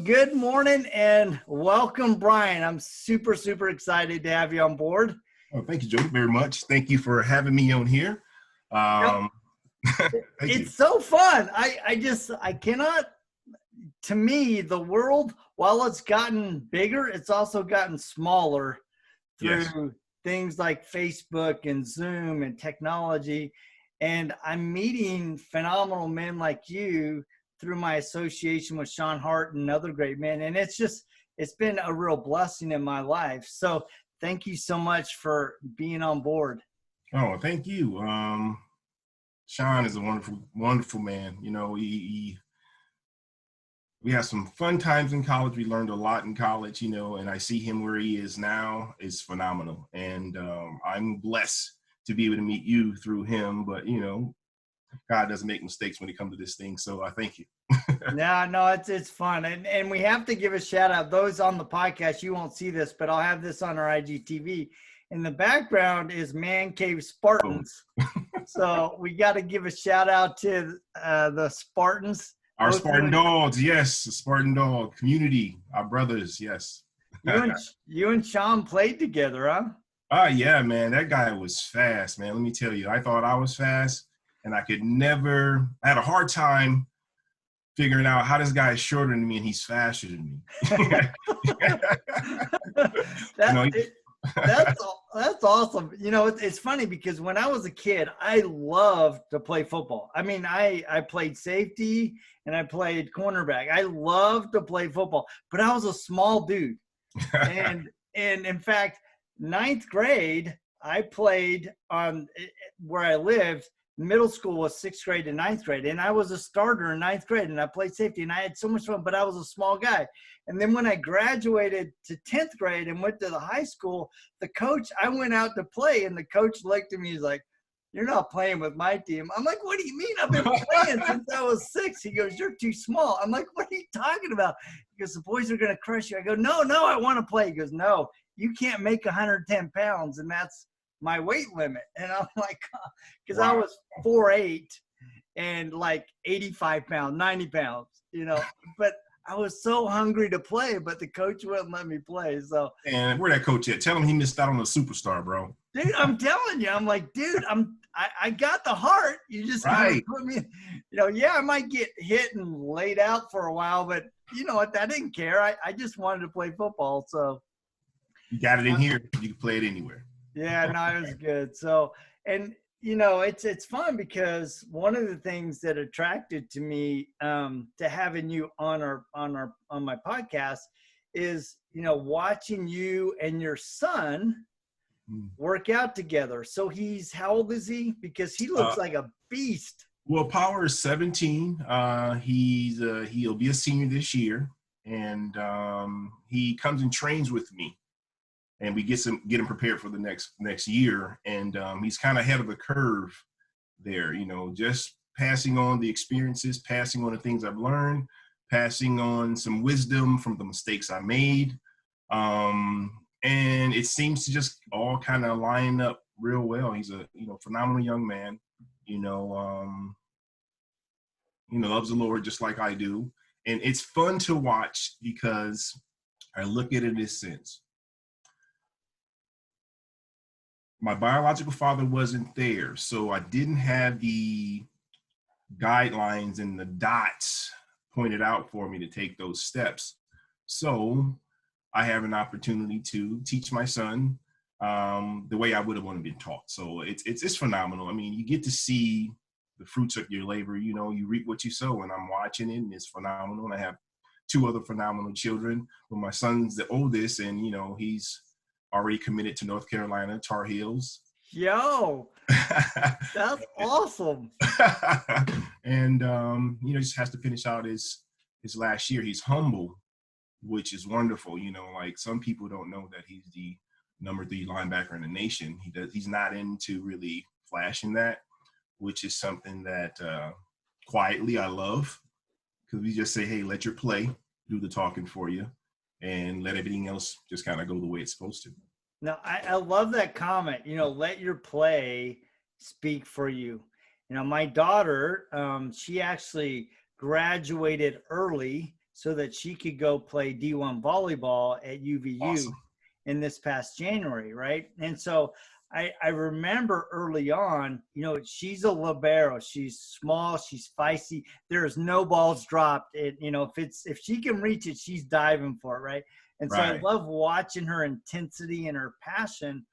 Good morning and welcome, Brian. I'm super excited to have you on board. Oh, thank you, Joe, very much. Thank you for having me on here. Yep. Thank you. It's so fun. I cannot, to me, the world, while it's gotten bigger, it's also gotten smaller through Yes. things like Facebook and Zoom and technology. And I'm meeting phenomenal men like you through my association with Sean Hart and other great men. And it's been a real blessing in my life. So thank you so much for being on board. Oh, thank you. Sean is a wonderful man. You know, we had some fun times in college. We learned a lot in college, and I see him where he is now is phenomenal. And I'm blessed to be able to meet you through him. But, God doesn't make mistakes when it comes to this thing. So I thank you. No, it's fun. And we have to give a shout out. Those on the podcast, you won't see this, but I'll have this on our IGTV. In the background is Man Cave Spartans. So we got to give a shout out to the Spartans. Our Spartan dogs, yes, the Spartan dog community, our brothers, yes. You and Sean played together, huh? Oh, yeah, man, that guy was fast, man. Let me tell you, I thought I was fast, and I had a hard time figuring out how this guy is shorter than me and he's faster than me. That's awesome. It's funny because when I was a kid, I loved to play football. I mean, I played safety and I played cornerback. I loved to play football, but I was a small dude. And in fact, ninth grade, I played on where I lived. Middle school was sixth grade to ninth grade, and I was a starter in ninth grade, and I played safety, and I had so much fun, but I was a small guy. And then when I graduated to 10th grade and went to the high school, I went out to play, and the coach looked at me, he's like, "You're not playing with my team." I'm like, "What do you mean? I've been playing since I was 6. He goes, "You're too small." I'm like, "What are you talking about?" He goes, "The boys are going to crush you." I go, No, I want to play." He goes, "No, you can't make 110 pounds, and that's my weight limit." And I'm like, because I was 4'8" and like 85 pounds, 90 pounds, but I was so hungry to play, but the coach wouldn't let me play. So, and where that coach at? Tell him he missed out on a superstar, bro. Dude, I'm telling you, I'm like, dude, I got the heart. You just gotta put me, I might get hit and laid out for a while, but you know what? I didn't care. I just wanted to play football. So you got it in here. You can play it anywhere. Yeah, no, it was good. So, and it's fun because one of the things that attracted to me to having you on my podcast is watching you and your son work out together. So how old is he? Because he looks like a beast. Well, Power is 17. He'll be a senior this year, and he comes and trains with me. And we get him prepared for the next year. And he's kind of ahead of the curve there, just passing on the experiences, passing on the things I've learned, passing on some wisdom from the mistakes I made. And it seems to just all kind of line up real well. He's a, phenomenal young man, loves the Lord just like I do. And it's fun to watch because I look at it in this sense. My biological father wasn't there, so I didn't have the guidelines and the dots pointed out for me to take those steps. So I have an opportunity to teach my son the way I would have wanted to be taught. So it's phenomenal. I mean, you get to see the fruits of your labor. You reap what you sow, and I'm watching it, and it's phenomenal. And I have 2 other phenomenal children. But my son's the oldest, and he's already committed to North Carolina Tar Heels. Yo, that's awesome. And just has to finish out his last year. He's humble, which is wonderful. Like some people don't know that he's the number 3 linebacker in the nation. He's not into really flashing that, which is something that quietly I love, because we just say, hey, let your play do the talking for you, and let everything else just kind of go the way it's supposed to. Now, I love that comment, let your play speak for you. My daughter, she actually graduated early so that she could go play D1 volleyball at UVU Awesome. in this past January, right? And so I remember early on, you know, she's a libero. She's small, she's feisty. There's no balls dropped. You know, if she can reach it, she's diving for it, right? And so I Right. love watching her intensity and her passion.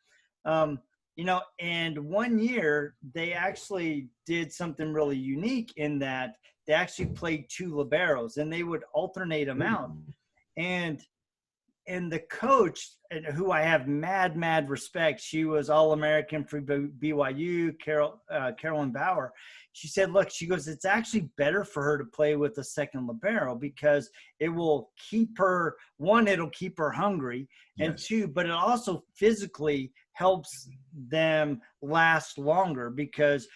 You know, and one year they actually did something really unique in that they actually played two liberos and they would alternate them out. Ooh. And the coach, who I have mad respect, she was All-American for BYU, Carolyn Bauer. She said, look, she goes, it's actually better for her to play with a second libero because it will keep her, one, it'll keep her hungry, and Yes. two, but it also physically helps them last longer because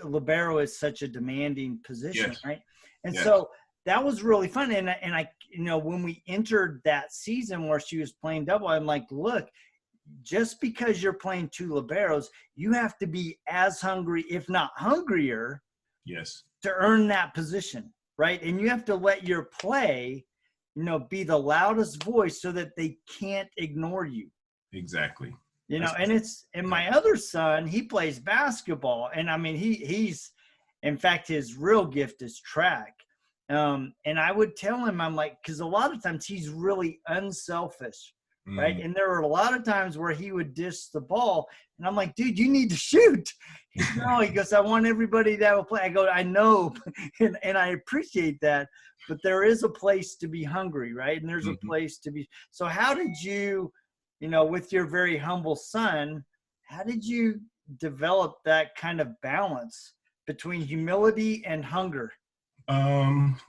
libero is such a demanding position, Yes. right? And Yes. so that was really fun. And I, you know, when we entered that season where she was playing double, I'm like, look, just because you're playing two liberos, you have to be as hungry, if not hungrier, Yes. to earn that position, right? And you have to let your play, you know, be the loudest voice so that they can't ignore you. Exactly. You know, That's, and my other son, he plays basketball. And I mean, he's, in fact, his real gift is track. And I would tell him, I'm like, because a lot of times he's really unselfish, right? And there were a lot of times where he would dish the ball, and I'm like, dude, you need to shoot. No, he goes, I want everybody to have a play. I go, I know, and I appreciate that, but there is a place to be hungry, right? And there's a place to be. So how did you, you know, with your very humble son, how did you develop that kind of balance between humility and hunger?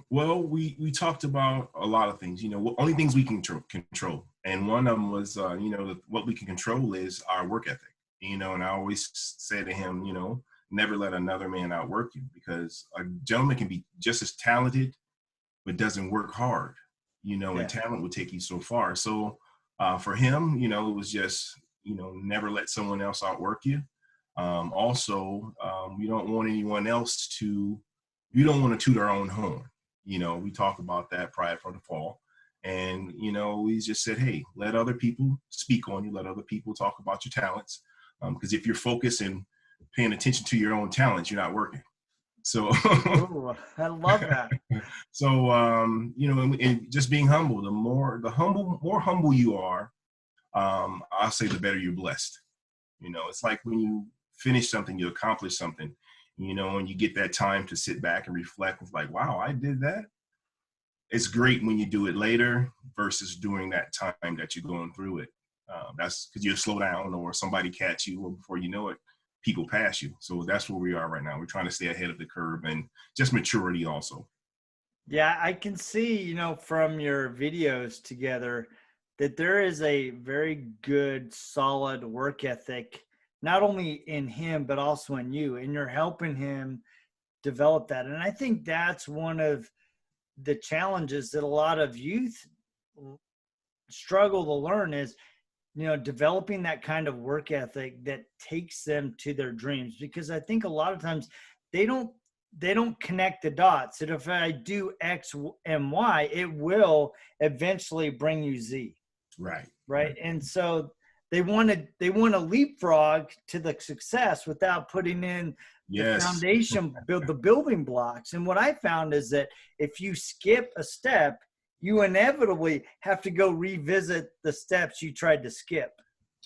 Well, we talked about a lot of things, you know, only things we can control. And one of them was, you know, what we can control is our work ethic, you know, and I always say to him, you know, never let another man outwork you, because a gentleman can be just as talented, but doesn't work hard, you know, and Yeah. talent will take you so far. So for him, you know, it was just, you know, never let someone else outwork you. Also, we don't want anyone else to, we don't want to toot our own horn. You know, we talk about that prior for the fall. And, you know, we just said, hey, let other people speak on you, let other people talk about your talents. Because if you're focused and paying attention to your own talents, you're not working. So, Ooh, I love that. so you know, and just being humble, more humble you are, I'll say the better you're blessed. You know, it's like when you finish something, you accomplish something, you know, and you get that time to sit back and reflect. It's like, wow, I did that. It's great when you do it later versus during that time that you're going through it. That's because you'll slow down or somebody catch you, or before you know it, people pass you. So that's where we are right now. We're trying to stay ahead of the curve, and just maturity also. Yeah, I can see, you know, from your videos together that there is a very good, solid work ethic, not only in him, but also in you. And you're helping him develop that. And I think that's one of the challenges that a lot of youth struggle to learn is, you know, developing that kind of work ethic that takes them to their dreams. Because I think a lot of times they don't connect the dots that if I do X and Y, it will eventually bring you Z. Right. Right. And so they want to leapfrog to the success without putting in the Yes. foundation, build the building blocks. And what I found is that if you skip a step, you inevitably have to go revisit the steps you tried to skip.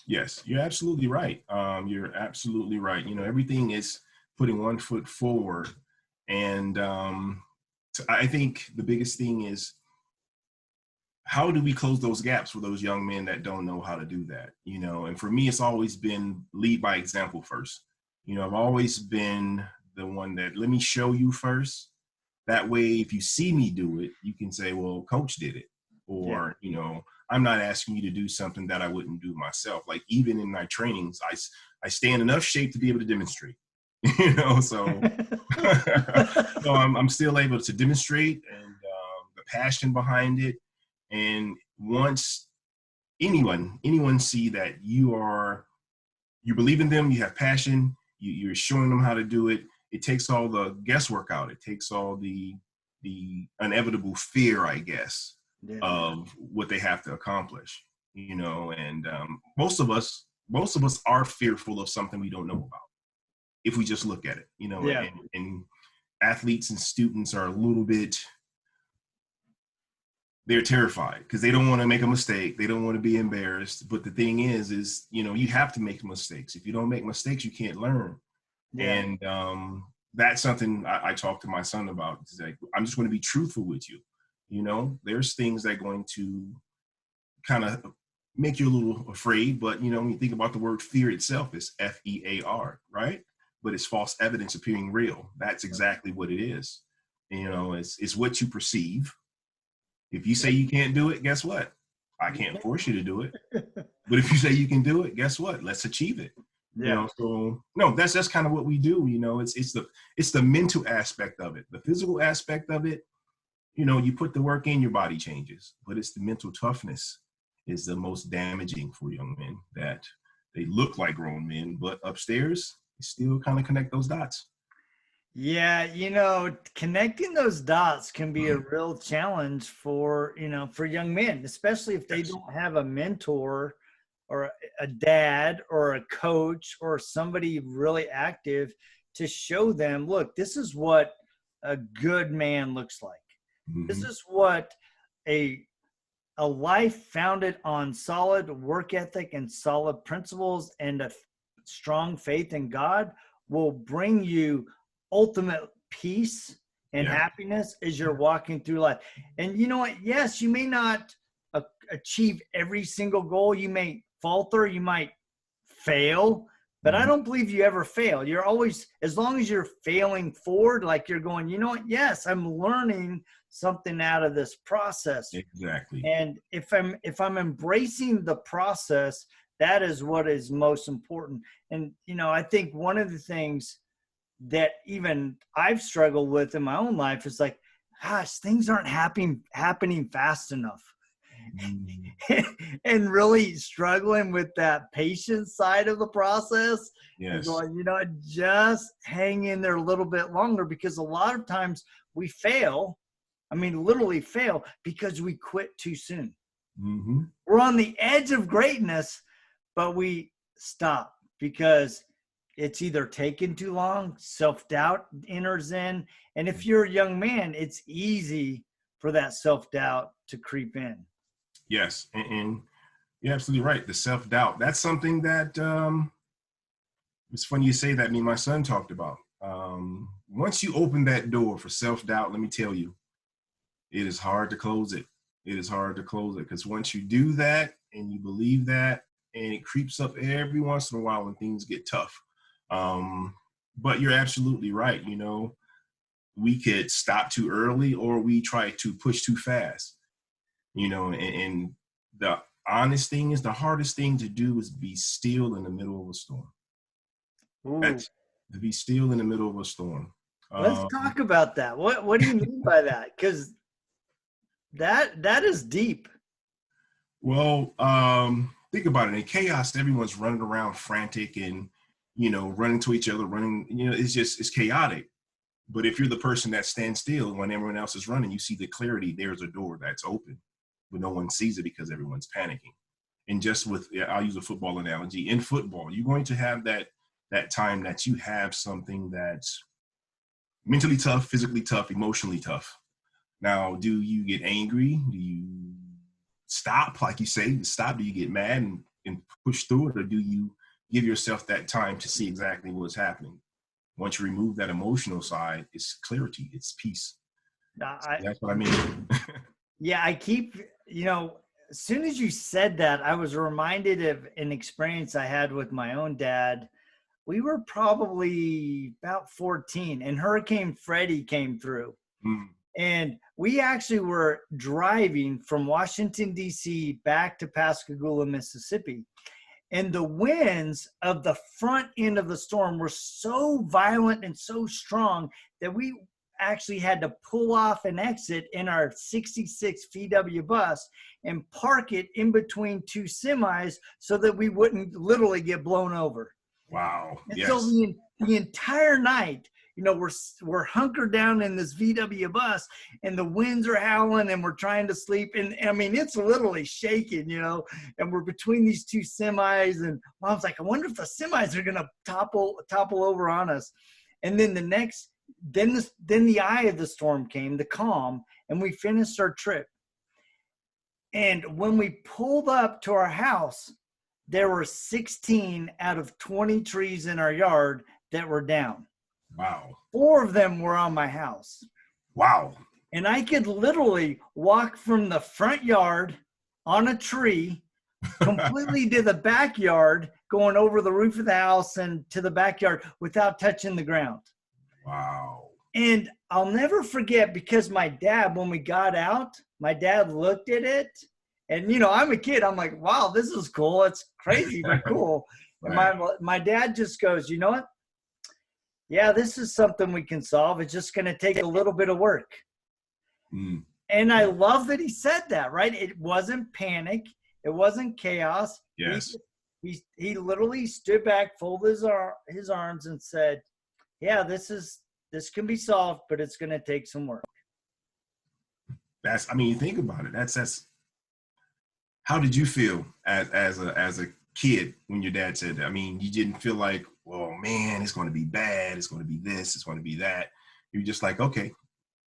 Yes, you're absolutely right. You're absolutely right. You know, everything is putting one foot forward. And I think the biggest thing is, how do we close those gaps for those young men that don't know how to do that? You know, and for me, it's always been lead by example first. You know, I've always been the one that, let me show you first. That way, if you see me do it, you can say, well, coach did it. Yeah. Or, you know, I'm not asking you to do something that I wouldn't do myself. Like even in my trainings, I stay in enough shape to be able to demonstrate, you know, so, so I'm still able to demonstrate, and the passion behind it. And once anyone see that you believe in them, you have passion, you're showing them how to do it, it takes all the guesswork out. It takes all the the inevitable fear, I guess, Yeah. of what they have to accomplish, and most of us are fearful of something we don't know about if we just look at it, Yeah. and athletes and students are a little bit, they're terrified because they don't want to make a mistake. They don't want to be embarrassed. But the thing is, you have to make mistakes. If you don't make mistakes, you can't learn. Yeah. And that's something I talk to my son about. It's like, I'm just going to be truthful with you. There's things that are going to kind of make you a little afraid. But, when you think about the word fear itself, it's F.E.A.R, right? But it's false evidence appearing real. That's exactly what it is. It's what you perceive. If you say you can't do it, guess what? I can't force you to do it. But if you say you can do it, guess what? Let's achieve it. Yeah. So no, that's kind of what we do. It's the mental aspect of it. The physical aspect of it, you put the work in, your body changes. But it's the mental toughness is the most damaging for young men, that they look like grown men, but upstairs, they still kind of connect those dots. Yeah, connecting those dots can be a real challenge for young men, especially if they don't have a mentor or a dad or a coach or somebody really active to show them, look, this is what a good man looks like. Mm-hmm. This is what a life founded on solid work ethic and solid principles and a strong faith in God will bring you ultimate peace and happiness as you're walking through life. And you know what? Yes, you may not achieve every single goal. You may falter, you might fail, but I don't believe you ever fail. You're always, as long as you're failing forward, like you're going, you know what? Yes, I'm learning something out of this process. Exactly. And if I'm embracing the process, that is what is most important. And, I think one of the things that even I've struggled with in my own life is like, gosh, things aren't happening fast enough. And really struggling with that patience side of the process. Yes. And going, just hang in there a little bit longer, because a lot of times we fail. I mean, literally fail because we quit too soon. Mm-hmm. We're on the edge of greatness, but we stop because it's either taken too long, self-doubt enters in. And if you're a young man, it's easy for that self-doubt to creep in. Yes. And you're absolutely right. The self-doubt, that's something that it's funny you say that. Me and my son talked about. Once you open that door for self-doubt, let me tell you, it is hard to close it. It is hard to close it, because once you do that and you believe that, and it creeps up every once in a while when things get tough. But you're absolutely right. We could stop too early, or we try to push too fast, and the honest thing is, the hardest thing to do is be still in the middle of a storm. That's to be still in the middle of a storm. Let's talk about that. What do you mean by that? Because that is deep. Well, think about it. In chaos, everyone's running around frantic and, running to each other, it's chaotic. But if you're the person that stands still when everyone else is running, you see the clarity. There's a door that's open, but no one sees it because everyone's panicking. And just I'll use a football analogy. In football, you're going to have that time that you have something that's mentally tough, physically tough, emotionally tough. Now, do you get angry? Do you stop, like you say, stop? Do you get mad and push through it? Or do you give yourself that time to see exactly what's happening? Once you remove that emotional side, it's clarity, it's peace. That's what I mean. Yeah, I keep, as soon as you said that, I was reminded of an experience I had with my own dad. We were probably about 14 and Hurricane Freddie came through. And we actually were driving from Washington, D.C. back to Pascagoula, Mississippi. And the winds of the front end of the storm were so violent and so strong that we actually had to pull off an exit in our 66 VW bus and park it in between two semis so that we wouldn't literally get blown over. Wow. And yes. so the entire night, we're hunkered down in this VW bus, and the winds are howling, and we're trying to sleep. And I mean, it's literally shaking, and we're between these two semis. And Mom's like, I wonder if the semis are going to topple over on us. And then then the eye of the storm came, the calm, and we finished our trip. And when we pulled up to our house, there were 16 out of 20 trees in our yard that were down. Wow. 4 of them were on my house. Wow. And I could literally walk from the front yard on a tree completely to the backyard, going over the roof of the house and to the backyard without touching the ground. Wow. And I'll never forget, because my dad, when we got out, my dad looked at it, and I'm a kid. I'm like, wow, this is cool. It's crazy, but cool. Right. And my dad just goes, you know what? Yeah, this is something we can solve. It's just going to take a little bit of work. Mm. And I love that he said that, right? It wasn't panic. It wasn't chaos. Yes. He literally stood back, folded his arms, and said, yeah, this can be solved, but it's going to take some work. Think about it. That's how did you feel as a kid when your dad said that? I mean, you didn't feel like, oh man, it's going to be bad. It's going to be this. It's going to be that. You're just like, okay.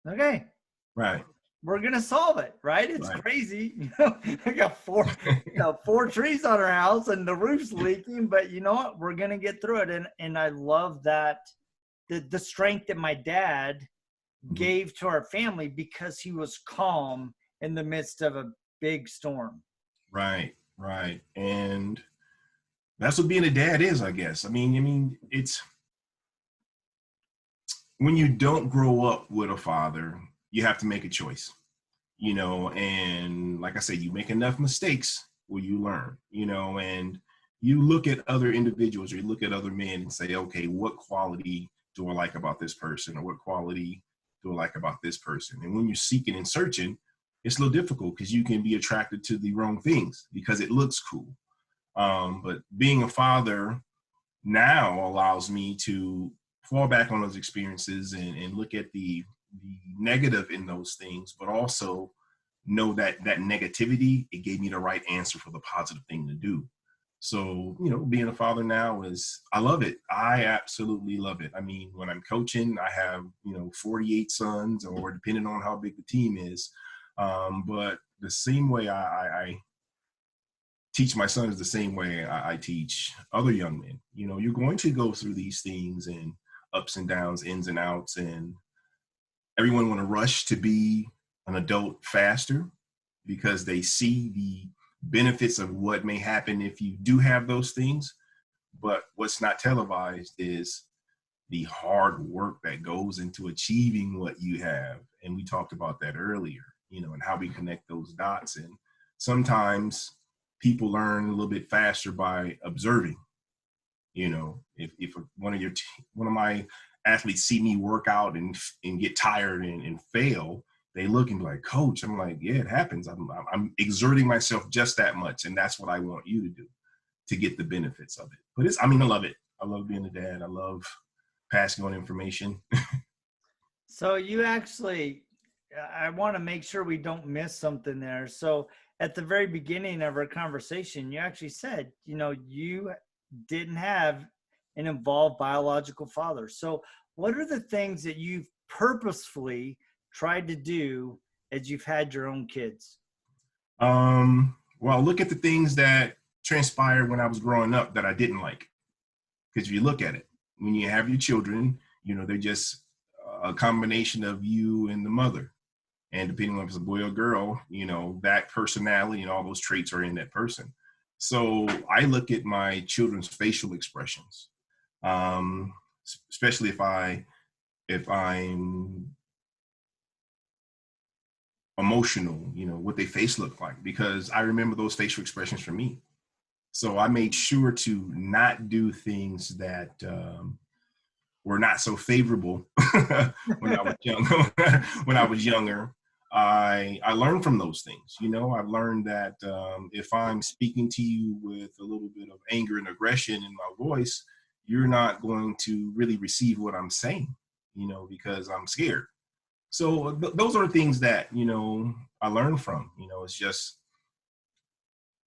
Right. We're going to solve it. Right. It's right. Crazy. I got 4 trees on our house and the roof's leaking, but you know what? We're going to get through it. And I love that the strength that my dad gave to our family, because he was calm in the midst of a big storm. Right. And that's what being a dad is, I guess. I mean, it's when you don't grow up with a father, you have to make a choice, and like I said, you make enough mistakes where you learn, and you look at other individuals, or you look at other men and say, okay, what quality do I like about this person? Or what quality do I like about this person? And when you're seeking and searching, it's a little difficult, because you can be attracted to the wrong things because it looks cool. But being a father now allows me to fall back on those experiences and look at the negative in those things, but also know that negativity, it gave me the right answer for the positive thing to do. So, being a father now I love it. I absolutely love it. I mean, when I'm coaching, I have, 48 sons, or depending on how big the team is. But the same way I teach my sons, the same way I teach other young men. You're going to go through these things and ups and downs, ins and outs, and everyone want to rush to be an adult faster because they see the benefits of what may happen if you do have those things. But what's not televised is the hard work that goes into achieving what you have. And we talked about that earlier, and how we connect those dots. And sometimes people learn a little bit faster by observing. If one of my athletes see me work out and get tired and fail, they look and be like, Coach, I'm like, yeah, it happens. I'm exerting myself just that much. And that's what I want you to do to get the benefits of it. But I love it. I love being a dad. I love passing on information. So I want to make sure we don't miss something there. So at the very beginning of our conversation, you actually said, you didn't have an involved biological father. So what are the things that you've purposefully tried to do as you've had your own kids? Well, look at the things that transpired when I was growing up that I didn't like. Because if you look at it, when you have your children, they're just a combination of you and the mother. And depending on if it's a boy or girl, that personality and all those traits are in that person. So I look at my children's facial expressions, especially if I'm emotional, what their face look like, because I remember those facial expressions from me. So I made sure to not do things that were not so favorable when I was young. When I was younger, I learned from those things. I've learned that if I'm speaking to you with a little bit of anger and aggression in my voice, you're not going to really receive what I'm saying. because I'm scared. So those are things that, I learned from, it's just,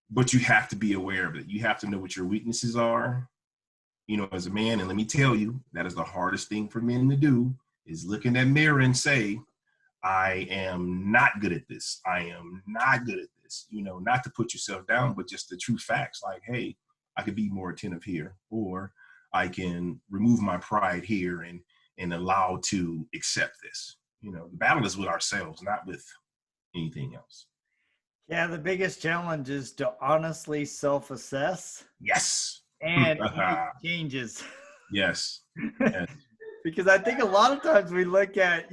but you have to be aware of it. You have to know what your weaknesses are, as a man. And let me tell you, that is the hardest thing for men to do, is look in that mirror and say, I am not good at this. I am not good at this, not to put yourself down, but just the true facts. Like, hey, I could be more attentive here, or I can remove my pride here and allow to accept this. The battle is with ourselves, not with anything else. Yeah, the biggest challenge is to honestly self-assess Yes. and make changes. Yes. Yes. Because I think a lot of times we look at,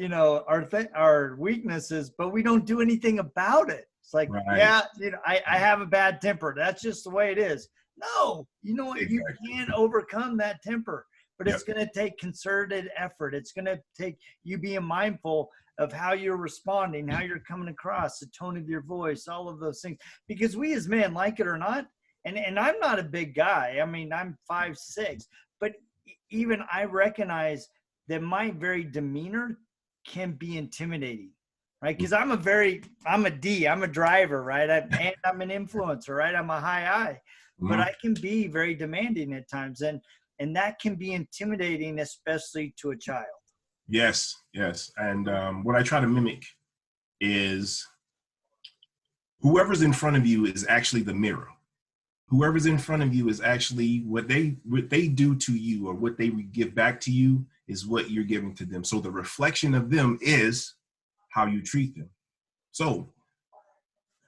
our weaknesses, but we don't do anything about it. It's like, Right. yeah, I have a bad temper. That's just the way it is. No, you know what? Exactly. You can overcome that temper, but Yep. it's going to take concerted effort. It's going to take you being mindful of how you're responding, how you're coming across, the tone of your voice, all of those things. Because we as men, like it or not, and I'm not a big guy. I mean, I'm 5'6", but even I recognize that my very demeanor can be intimidating, right? Because I'm a D, I'm a driver, right? And I'm an influencer, right? I'm a high I, but I can be very demanding at times. And that can be intimidating, especially to a child. Yes. Yes. And what I try to mimic is whoever's in front of you is actually the mirror. Whoever's in front of you is actually what they do to you, or what they give back to you is what you're giving to them. So the reflection of them is how you treat them. So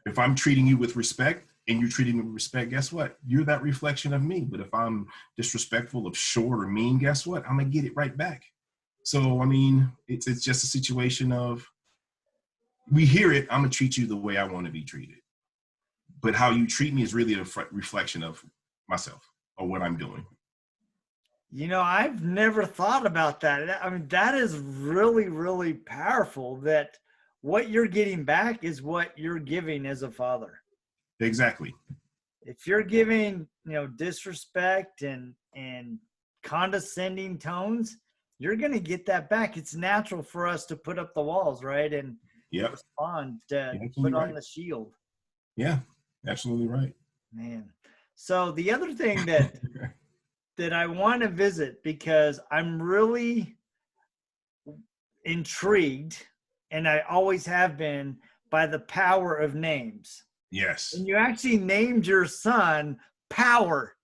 if I'm treating you with respect and you're treating me with respect, guess what? You're that reflection of me. But if I'm disrespectful, of short, or mean, guess what? I'm going to get it right back. So, I mean, it's just a situation of, we hear it, I'm going to treat you the way I want to be treated. But how you treat me is really a reflection of myself or what I'm doing. I've never thought about that. I mean, that is really, really powerful, that what you're getting back is what you're giving as a father. Exactly. If you're giving, disrespect and condescending tones, you're going to get that back. It's natural for us to put up the walls, right? And respond, put on the shield. Yeah, absolutely right. Man. So the other thing that I want to visit, because I'm really intrigued, and I always have been, by the power of names. Yes. And you actually named your son Power.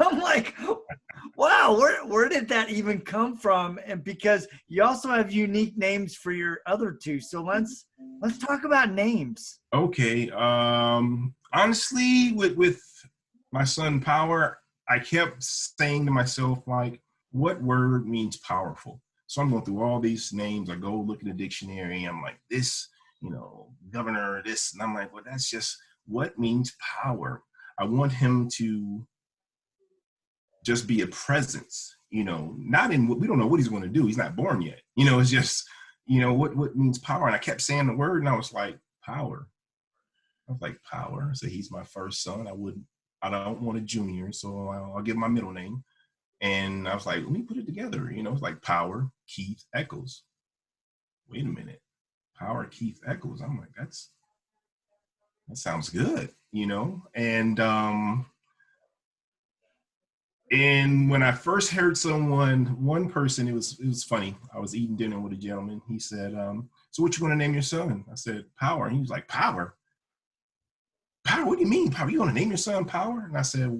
I'm like, wow, where did that even come from? And because you also have unique names for your other two. So let's talk about names. Okay. Honestly, with my son Power, I kept saying to myself, like, what word means powerful? So I'm going through all these names. I go look in the dictionary. I'm like, this, governor, this. And I'm like, well, that's just what means power. I want him to just be a presence, not in what, we don't know what he's going to do. He's not born yet. It's just, what means power. And I kept saying the word, and I was like, power. I was like, Power. So he's my first son. I don't want a junior, so I'll give my middle name. And I was like, let me put it together. It's like Power Keith Echols. Wait a minute. Power Keith Echols. I'm like, that sounds good, And when I first heard one person, it was funny. I was eating dinner with a gentleman. He said, so what you going to name your son? I said, Power. And he was like, Power? Power? What do you mean, Power? You going to name your son Power? And I said,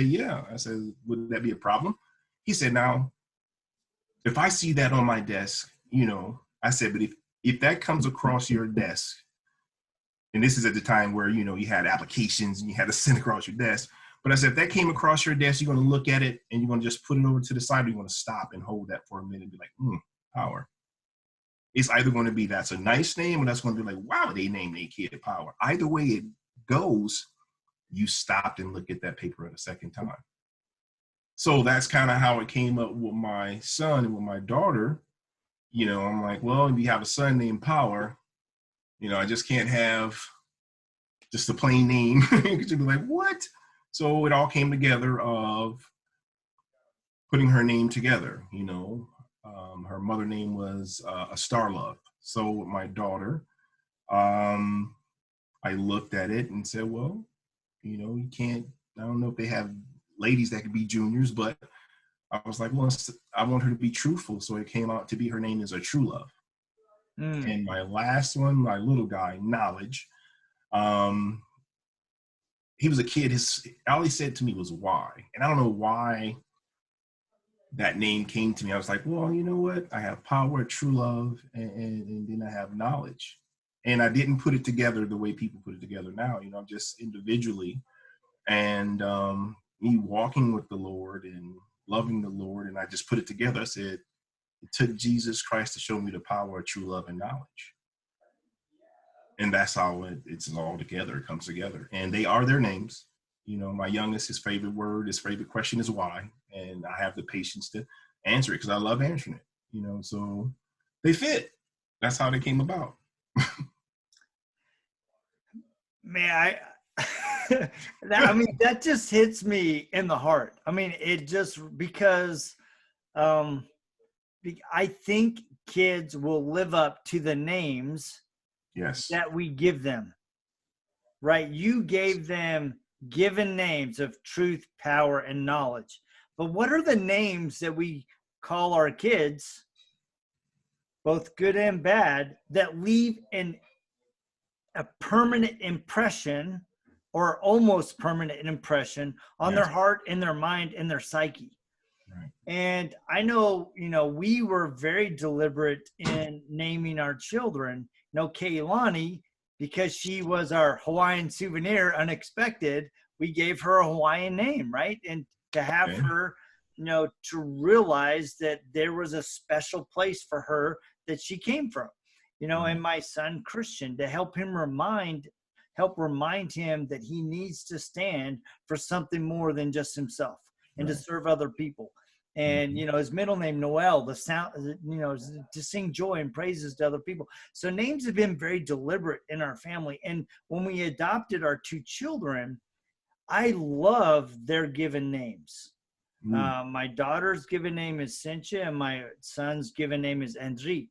yeah. I said, would that be a problem? He said, now, if I see that on my desk, I said, but if that comes across your desk, and this is at the time where, you had applications and you had to send across your desk. But I said, if that came across your desk, you're going to look at it and you're going to just put it over to the side, or you're going to stop and hold that for a minute and be like, Power. It's either going to be, that's a nice name, or that's going to be like, wow, they named their kid Power. Either way it goes, you stopped and look at that paper a second time. So that's kind of how it came up with my son and with my daughter. I'm like, well, if you have a son named Power, I just can't have just a plain name. Because you'd be like, what? So it all came together of putting her name together. Her mother name was a Star Love. So with my daughter, I looked at it and said, well, you can't, I don't know if they have ladies that could be juniors, but I was like, well, I want her to be truthful. So it came out to be, her name is a True Love. And my last one, my little guy, Knowledge, he was a kid. All he said to me was why. And I don't know why that name came to me. I was like, well, you know what? I have power, true love, and then I have knowledge. And I didn't put it together the way people put it together now, just individually. And me walking with the Lord and loving the Lord, and I just put it together. I said, it took Jesus Christ to show me the power of true love and knowledge. And that's how it's all together. It comes together. And they are their names. My youngest, his favorite word, his favorite question is why. And I have the patience to answer it because I love answering it, so they fit. That's how they came about. Man, that just hits me in the heart. I mean, it just, because I think kids will live up to the names that we give them, right? You gave them given names of truth, power, and knowledge. But what are the names that we call our kids, both good and bad, that leave a permanent impression or almost permanent impression on their heart and their mind and their psyche? Right. And I know, we were very deliberate in naming our children. Keilani, because she was our Hawaiian souvenir, unexpected, we gave her a Hawaiian name, right? And to have her, to realize that there was a special place for her that she came from, and my son Christian, to help remind him that he needs to stand for something more than just himself and to serve other people. And, his middle name, Noel, the sound, to sing joy and praises to other people. So names have been very deliberate in our family. And when we adopted our two children, I love their given names. My daughter's given name is Cynthia, and my son's given name is Enrique.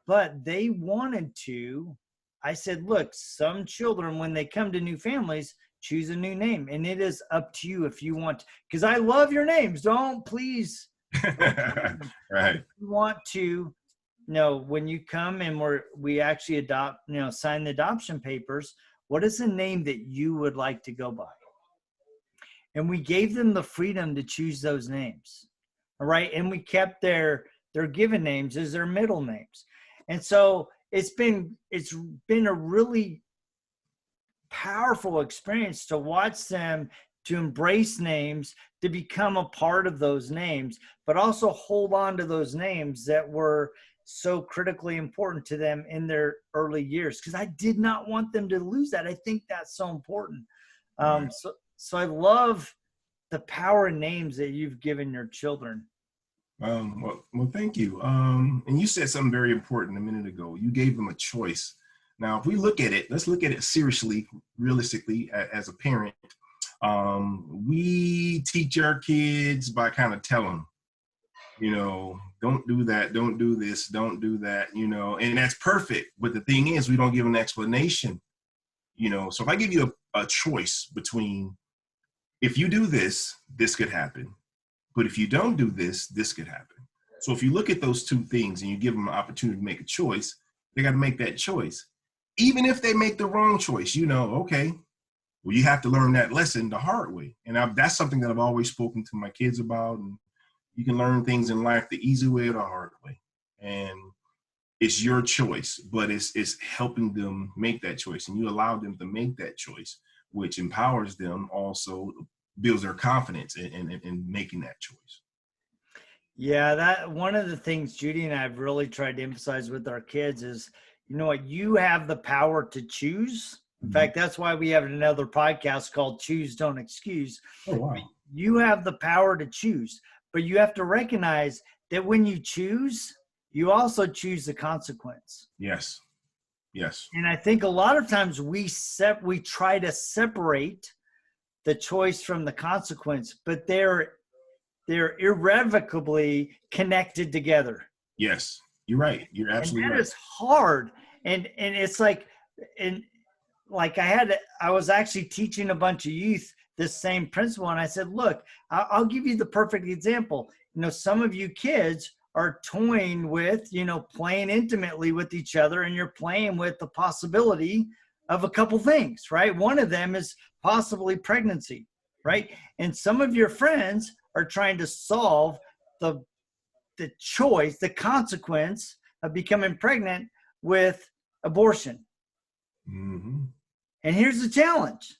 But they wanted to, I said, look, some children, when they come to new families, choose a new name. And it is up to you if you want, because I love your names. Don't please. Right. If you want to, when you come and we actually adopt, sign the adoption papers, what is the name that you would like to go by? And we gave them the freedom to choose those names. All right. And we kept their given names as their middle names. And so it's been a really powerful experience to watch them, to embrace names, to become a part of those names, but also hold on to those names that were so critically important to them in their early years. Because I did not want them to lose that. I think that's so important. So I love the power of names that you've given your children. Well, thank you. And you said something very important a minute ago. You gave them a choice. Now, if we look at it, let's look at it seriously, realistically, as a parent. We teach our kids by kind of telling them, don't do that, don't do this, don't do that, and that's perfect. But the thing is, we don't give an explanation, So if I give you a choice between, if you do this, this could happen. But if you don't do this, this could happen. So if you look at those two things and you give them an opportunity to make a choice, they got to make that choice. Even if they make the wrong choice, okay, well, you have to learn that lesson the hard way. And that's something that I've always spoken to my kids about. And you can learn things in life the easy way or the hard way. And it's your choice, but it's helping them make that choice. And you allow them to make that choice, which empowers them, also builds their confidence in making that choice. Yeah, that one of the things Judy and I have really tried to emphasize with our kids is, you have the power to choose. In fact, that's why we have another podcast called Choose, Don't Excuse. Oh, wow. You have the power to choose, but you have to recognize that when you choose, you also choose the consequence. Yes. And I think a lot of times we try to separate the choice from the consequence, but they're they're irrevocably connected together. Yes, you're right. You're And absolutely that right. is hard. And it's like, and like I was actually teaching a bunch of youth this same principle. And I said, look, I'll give you the perfect example. You know, some of you kids are toying with, you know, playing intimately with each other, and you're playing with the possibility of a couple things, right? One of them is possibly pregnancy, right? And some of your friends are trying to solve the choice, the consequence of becoming pregnant with abortion. Mm-hmm. And here's the challenge.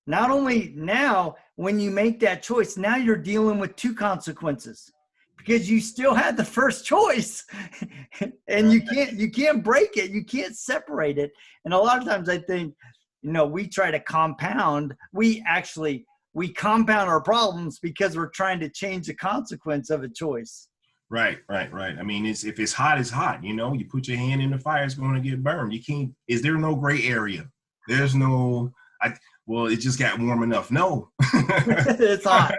Not only now, when you make that choice, now you're dealing with two consequences, because you still had the first choice and you can't break it. You can't separate it. And a lot of times I think, you know, we try to compound. We compound our problems because we're trying to change the consequence of a choice. Right. I mean, if it's hot, it's hot. You know, you put your hand in the fire, it's going to get burned. You can't. Is there no gray area? There's no. Well, it just got warm enough. No, It's hot.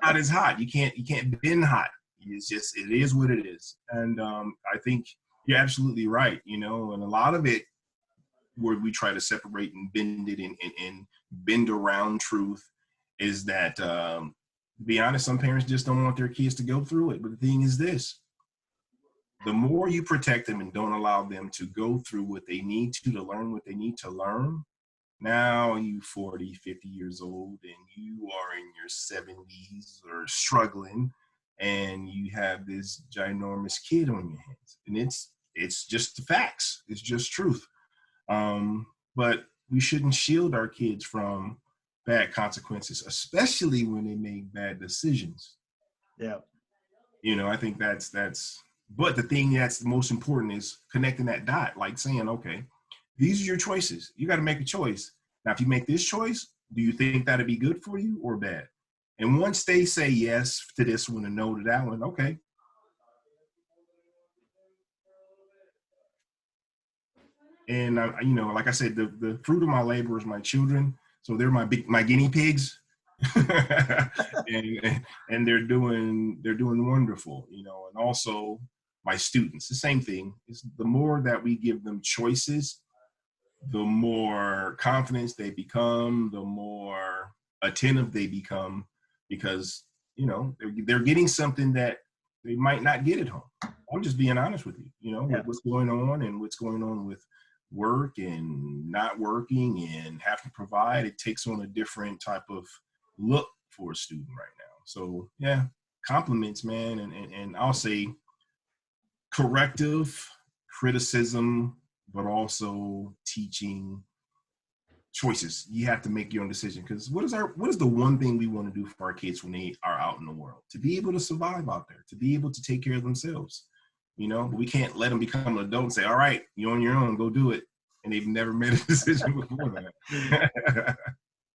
Hot is hot. You can't bend hot. It's just, it is what it is. And I think you're absolutely right. You know, and a lot of it where we try to separate and bend it and bend around truth is that. To be honest, some parents just don't want their kids to go through it. But the thing is this, the more you protect them and don't allow them to go through what they need to learn what they need to learn, now you 40, 50 years old and you are in your 70s or struggling, and you have this ginormous kid on your hands. And it's just the facts. It's just truth. But we shouldn't shield our kids from bad consequences, especially when they make bad decisions. Yeah. You know, I think that's, but the thing that's the most important is connecting that dot, like saying, okay, these are your choices. You got to make a choice. Now, if you make this choice, do you think that'd be good for you or bad? And once they say yes to this one and no to that one, okay. And you know, like I said, the fruit of my labor is my children. So they're my guinea pigs. and they're doing wonderful, you know. And also my students, the same thing. Is the more that we give them choices, the more confidence they become, the more attentive they become, because, you know, they're getting something that they might not get at home. I'm just being honest with you, you know, Yeah. with what's going on and what's going on with work and not working and having to provide. It takes on a different type of look for a student right now. So yeah, compliments, man. And I'll say corrective, criticism, but also teaching, choices. You have to make your own decision, because what is the one thing we want to do for our kids when they are out in the world? To be able to survive out there, to be able to take care of themselves, you know. But we can't let them become an adult and say, all right, you're on your own, go do it. And they've never made a decision before that.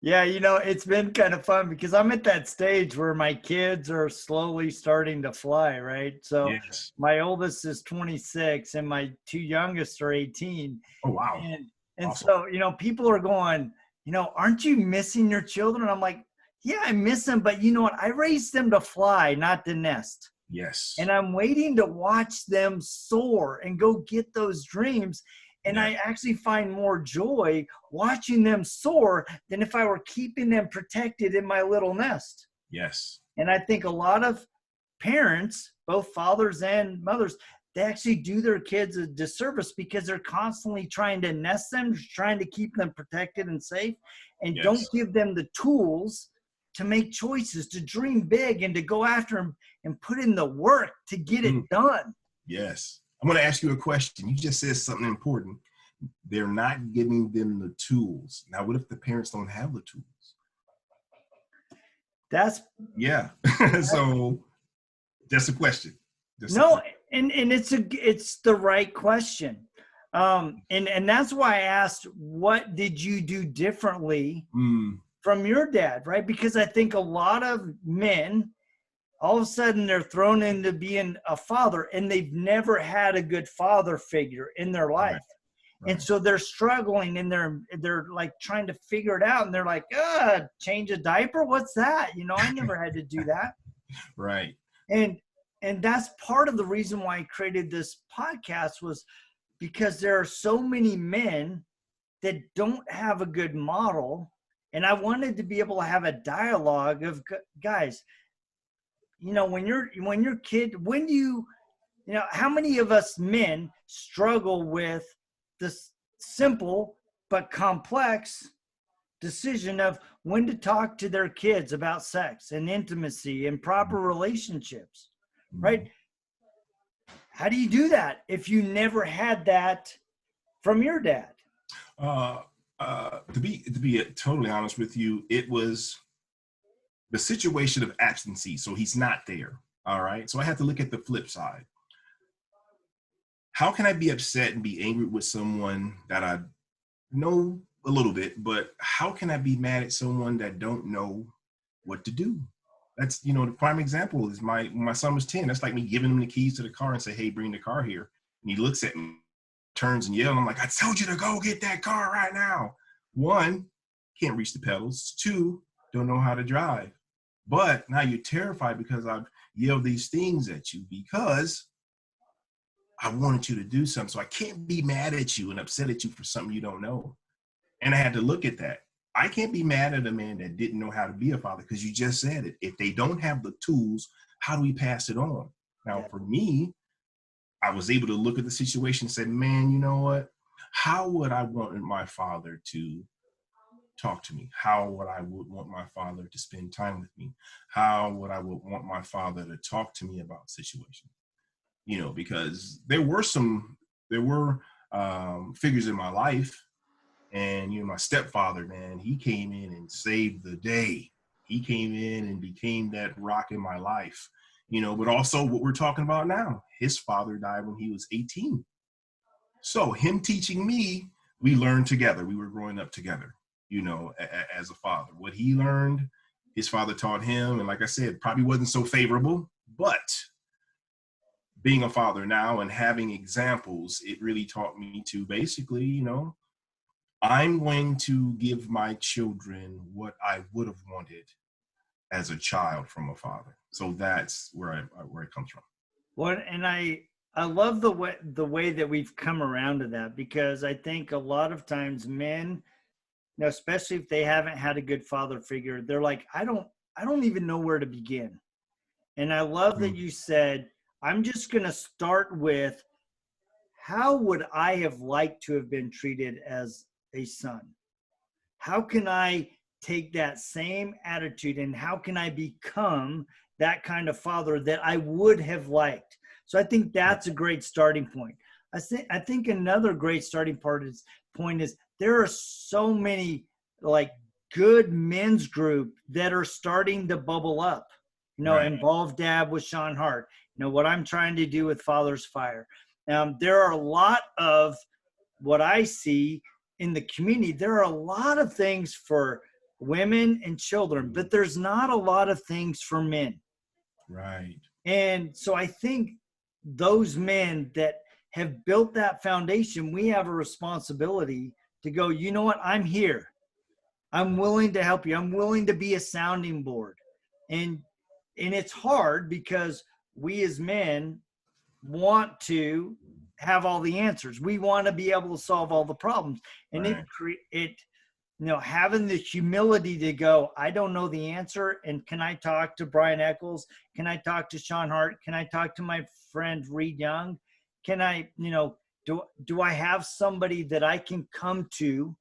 Yeah, you know, it's been kind of fun because I'm at that stage where my kids are slowly starting to fly, right? So Yes. my oldest is 26 and my two youngest are 18. Oh, wow. And Awesome. so, you know, people are going, you know, aren't you missing your children? I'm like, yeah, I miss them, but you know what? I raised them to fly, not to nest. Yes. And I'm waiting to watch them soar and go get those dreams. And Yeah. I actually find more joy watching them soar than if I were keeping them protected in my little nest. Yes. And I think a lot of parents, both fathers and mothers, they actually do their kids a disservice because they're constantly trying to nest them, trying to keep them protected and safe, and don't Yes. give them the tools to make choices, to dream big, and to go after them and put in the work to get it done. Yes. I'm going to ask you a question. You just said something important. They're not giving them the tools. Now, what if the parents don't have the tools? That's Yeah. So that's a question. no, and it's the right question. And that's why I asked, what did you do differently from your dad, right? Because I think a lot of men, all of a sudden they're thrown into being a father and they've never had a good father figure in their life. Right. And so they're struggling and they're like trying to figure it out. And they're like, change a diaper? What's that? You know, I never had to do that. Right. And that's part of the reason why I created this podcast, was because there are so many men that don't have a good model. And I wanted to be able to have a dialogue of, guys, when you're kid, when do how many of us men struggle with this simple but complex decision of when to talk to their kids about sex and intimacy and proper relationships, right? How do you do that if you never had that from your dad? To be totally honest with you, it was the situation of absentee. So he's not there. All right. So I had to look at the flip side. How can I be upset and be angry with someone that I know a little bit, but how can I be mad at someone that don't know what to do? That's, the prime example is when my son was 10. That's like me giving him the keys to the car and say, hey, bring the car here. And he looks at me, turns and yells. I'm like, I told you to go get that car right now. One, can't reach the pedals. Two, don't know how to drive. But now you're terrified because I've yelled these things at you because I wanted you to do something. So I can't be mad at you and upset at you for something you don't know. And I had to look at that. I can't be mad at a man that didn't know how to be a father, because you just said it. If they don't have the tools, how do we pass it on? Now, for me, I was able to look at the situation and say, man, you know what? How would I want my father to talk to me? How would I want my father to spend time with me? How would I want my father to talk to me about situations? Because there were figures in my life. And, my stepfather, man, he came in and saved the day. He came in and became that rock in my life, but also what we're talking about now. His father died when he was 18. So him teaching me, we learned together. We were growing up together, as a father. What he learned, his father taught him. And like I said, probably wasn't so favorable, but being a father now and having examples, it really taught me to basically, I'm going to give my children what I would have wanted as a child from a father. So that's where it comes from. Well, and I love the way that we've come around to that, because I think a lot of times men, especially if they haven't had a good father figure, they're like, I don't even know where to begin. And I love that you said, I'm just going to start with, how would I have liked to have been treated as a son? How can I take that same attitude and how can I become that kind of father that I would have liked? So I think that's a great starting point. I think another great starting point is there are so many like good men's group that are starting to bubble up. Involve Dad with Sean Hart. What I'm trying to do with Father's Fire. There are a lot of what I see in the community. There are a lot of things for women and children, but there's not a lot of things for men. Right. And so I think those men that have built that foundation, we have a responsibility to go, you know what? I'm here. I'm willing to help you. I'm willing to be a sounding board. And it's hard because we as men want to have all the answers. We want to be able to solve all the problems. And having the humility to go, I don't know the answer. And can I talk to Brian Echols? Can I talk to Sean Hart? Can I talk to my friend Reed Young? Can I, do I have somebody that I can come to?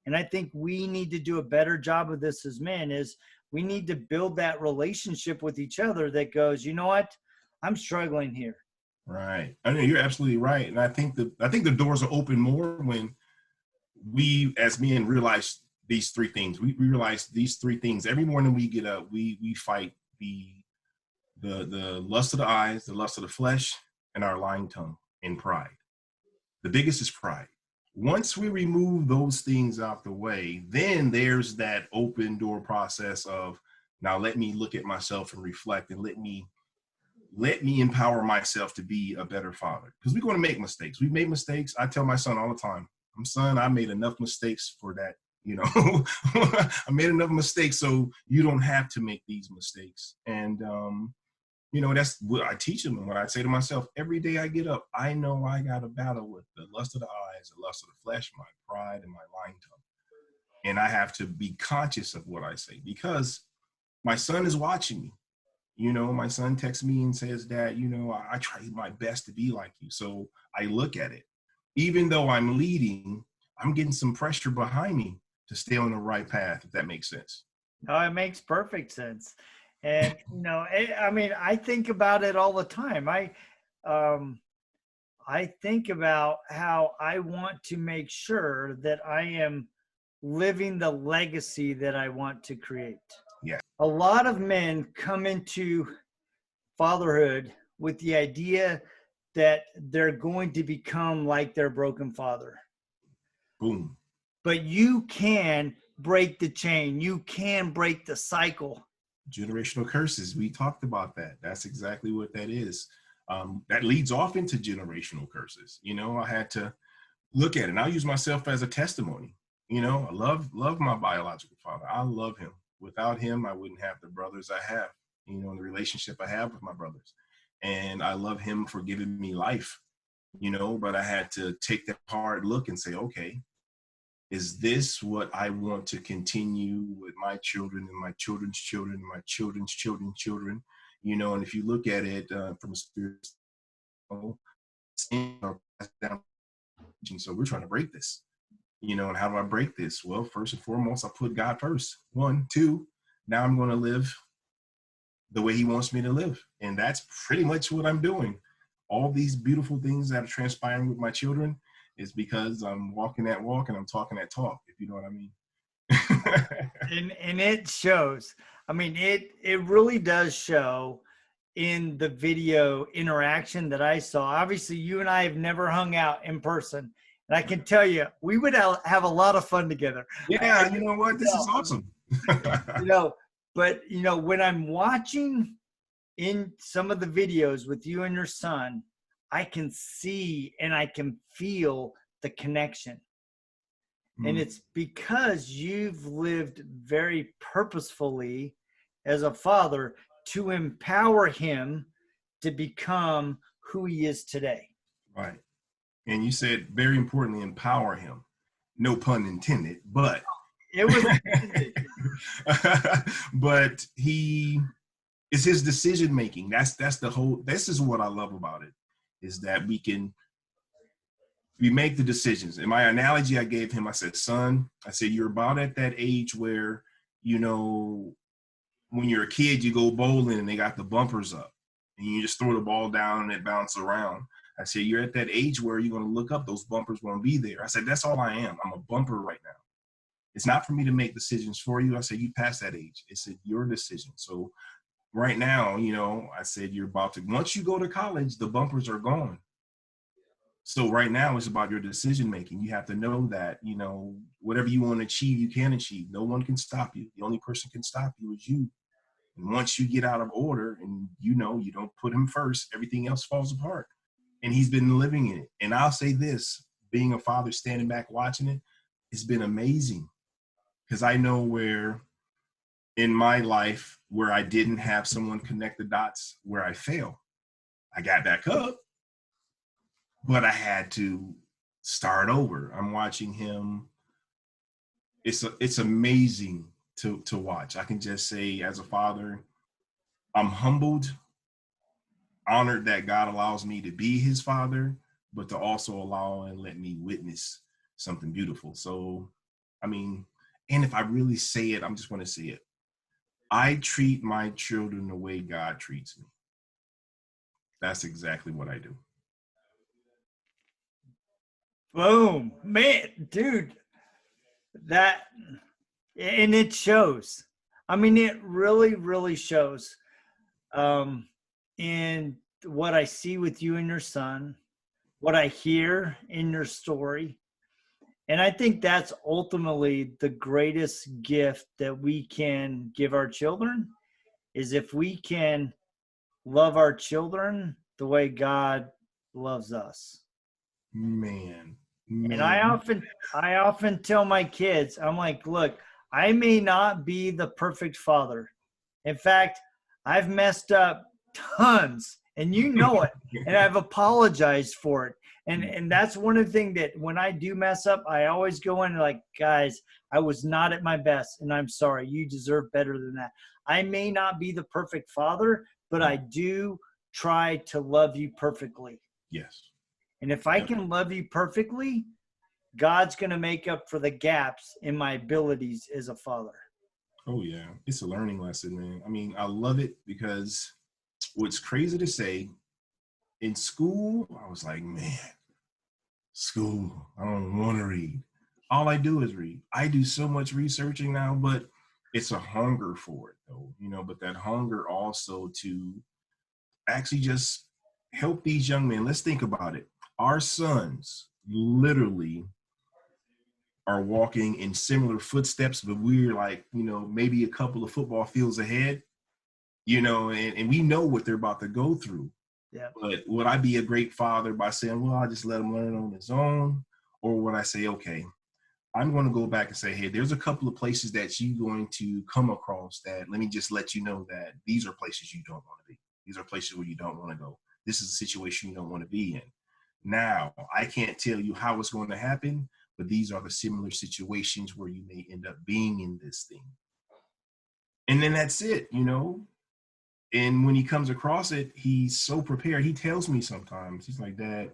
And I think we need to do a better job of this as men, is we need to build that relationship with each other that goes, you know what? I'm struggling here. Right. I mean, you're absolutely right. And I think the doors are open more when we as men realize these three things. We realize these three things. Every morning we get up, we fight the lust of the eyes, the lust of the flesh, and our lying tongue and pride. The biggest is pride. Once we remove those things out the way, then there's that open door process of, now let me look at myself and reflect, and let me empower myself to be a better father. Because we're going to make mistakes. We've made mistakes. I tell my son all the time, son, I made enough mistakes for that, You know, I made enough mistakes so you don't have to make these mistakes. And, you know, that's what I teach them. And what I say to myself, every day I get up, I know I got a battle with the lust of the eyes, the lust of the flesh, my pride, and my lying tongue. And I have to be conscious of what I say because my son is watching me. You know, my son texts me and says, Dad, you know, I try my best to be like you. So I look at it. Even though I'm leading, I'm getting some pressure behind me to stay on the right path, if that makes sense. No, it makes perfect sense. And, you know, I mean, I think about it all the time. Um, I think about how I want to make sure that I am living the legacy that I want to create. Yeah. A lot of men come into fatherhood with the idea that they're going to become like their broken father. Boom. But you can break the chain. You can break the cycle. Generational curses. We talked about that. That's exactly what that is. That leads off into generational curses. You know, I had to look at it. And I'll use myself as a testimony. You know, I love my biological father. I love him. Without him, I wouldn't have the brothers I have, you know, and the relationship I have with my brothers. And I love him for giving me life, you know, but I had to take that hard look and say, okay, is this what I want to continue with my children and my children's children and my children's children's children? You know, and if you look at it from a spiritual, so we're trying to break this. You know, and how do I break this? Well, first and foremost, I put God first. 1, 2, now I'm going to live the way he wants me to live. And that's pretty much what I'm doing. All these beautiful things that are transpiring with my children is because I'm walking that walk and I'm talking that talk, if you know what I mean. And it shows. I mean, it really does show in the video interaction that I saw. Obviously, you and I have never hung out in person. And I can tell you, we would have a lot of fun together. Yeah, you know what? This is awesome. You know, but, you know, when I'm watching in some of the videos with you and your son, I can see and I can feel the connection. And it's because you've lived very purposefully as a father to empower him to become who he is today. Right. And you said very importantly, empower him. No pun intended, but it was intended. But it's his decision making. That's the whole. This is what I love about it, is that we make the decisions. In my analogy I gave him, I said, son, I said, you're about at that age where, you know, when you're a kid, you go bowling and they got the bumpers up and you just throw the ball down and it bounces around. I said, you're at that age where you're going to look up, those bumpers won't be there. I said, that's all I am. I'm a bumper right now. It's not for me to make decisions for you. I said, you passed that age. It's your decision. So right now, you know, I said, you're about to, once you go to college, the bumpers are gone. So right now it's about your decision making. You have to know that, you know, whatever you want to achieve, you can achieve. No one can stop you. The only person can stop you is you. And once you get out of order and, you know, you don't put him first, everything else falls apart. And he's been living in it. And I'll say this, being a father standing back watching it, it's been amazing. Because I know where in my life where I didn't have someone connect the dots, where I failed. I got back up, but I had to start over. I'm watching him. It's amazing to watch. I can just say, as a father, I'm humbled, honored that God allows me to be his father, but to also allow and let me witness something beautiful. So, I mean, and if I really say it, I'm just going to say it. I treat my children the way God treats me. That's exactly what I do. Boom, man, dude, that, and it shows. I mean, it really, really shows. In what I see with you and your son, what I hear in your story. And I think that's ultimately the greatest gift that we can give our children, is if we can love our children the way God loves us. Man, And I Man. often tell my kids, I'm like, look, I may not be the perfect father. In fact, I've messed up tons, and you know it, and I've apologized for it. And that's one of the things that when I do mess up, I always go in like, guys, I was not at my best, and I'm sorry. You deserve better than that. I may not be the perfect father, but I do try to love you perfectly. Yes. And if I Yep. can love you perfectly, God's going to make up for the gaps in my abilities as a father. Oh yeah, it's a learning lesson, man. I mean, I love it because what's crazy to say, in school, I was like, man, school, I don't want to read. All I do is read. I do so much researching now, but it's a hunger for it though, but that hunger also to actually just help these young men. Let's think about it. Our sons literally are walking in similar footsteps, but we're like, maybe a couple of football fields ahead, and we know what they're about to go through. Yeah. But would I be a great father by saying, well, I'll just let him learn on his own? Or would I say, okay, I'm going to go back and say, hey, there's a couple of places that you're going to come across that, let me just let you know that these are places you don't want to be. These are places where you don't want to go. This is a situation you don't want to be in. Now, I can't tell you how it's going to happen, but these are the similar situations where you may end up being in this thing. And then that's it, And when he comes across it, he's so prepared. He tells me sometimes, he's like, Dad,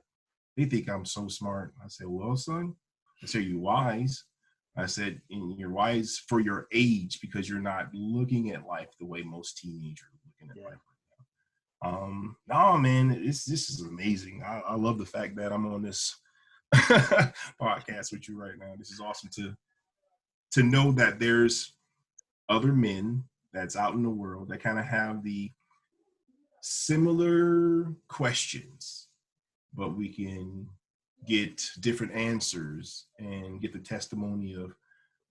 they think I'm so smart. I said, well, son, I said, you're wise. I said, and you're wise for your age because you're not looking at life the way most teenagers are looking at life right now. No, man, this is amazing. I love the fact that I'm on this podcast with you right now. This is awesome to know that there's other men that's out in the world that kind of have the similar questions, but we can get different answers and get the testimony of,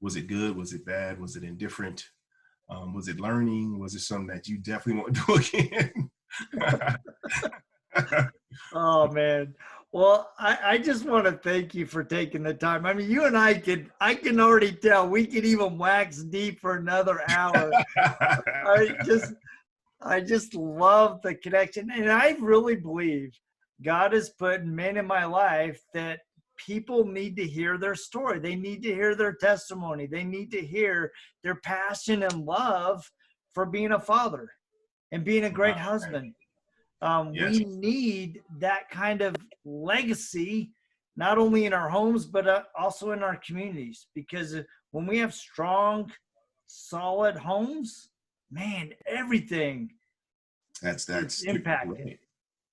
was it good? Was it bad? Was it indifferent? Was it learning? Was it something that you definitely want to do again? Oh man. Well, I just want to thank you for taking the time. I mean, you and I can already tell we could even wax deep for another hour. I just love the connection. And I really believe God has put men in my life that people need to hear their story. They need to hear their testimony. They need to hear their passion and love for being a father and being a great husband. Yes. We need that kind of legacy, not only in our homes, but also in our communities. Because when we have strong, solid homes, man, everything That's impacted. right.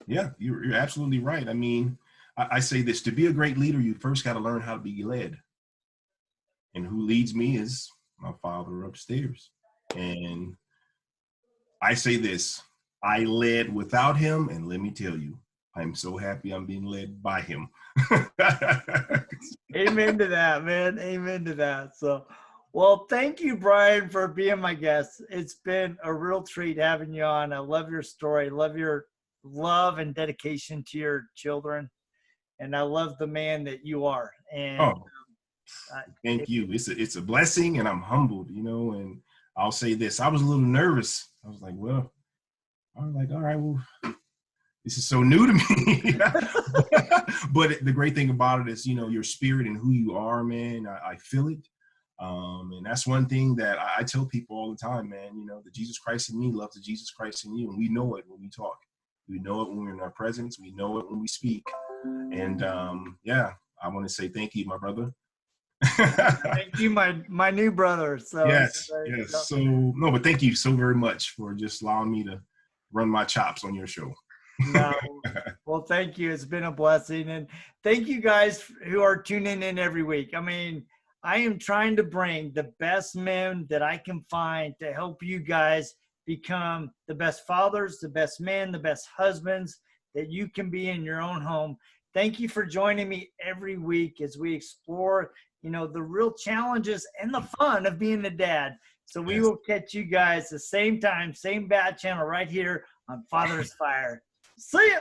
Yeah, you're absolutely right. I mean, I say this, to be a great leader, you first got to learn how to be led. And who leads me is my Father upstairs. And I say this, I led without him, and let me tell you, I'm so happy I'm being led by him. Amen to that, man. Amen to that. So, well, thank you, Brian, for being my guest. It's been a real treat having you on. I love your story. Love your love and dedication to your children. And I love the man that you are. And thank you. It's a blessing, and I'm humbled, and I'll say this. I was a little nervous. I was like, all right, well, this is so new to me. But the great thing about it is, your spirit and who you are, man, I feel it. And that's one thing that I tell people all the time, man, the Jesus Christ in me loves the Jesus Christ in you. And we know it when we talk. We know it when we're in our presence. We know it when we speak. And I want to say thank you, my brother. Thank you, my new brother. So yes. So no, but thank you so very much for just allowing me to run my chops on your show. No, well, thank you. It's been a blessing, and thank you guys who are tuning in every week. I mean, I am trying to bring the best men that I can find to help you guys become the best fathers, the best men, the best husbands that you can be in your own home. Thank you for joining me every week as we explore, the real challenges and the fun of being a dad. So we will catch you guys the same time, same bad channel right here on Father's Fire. See ya.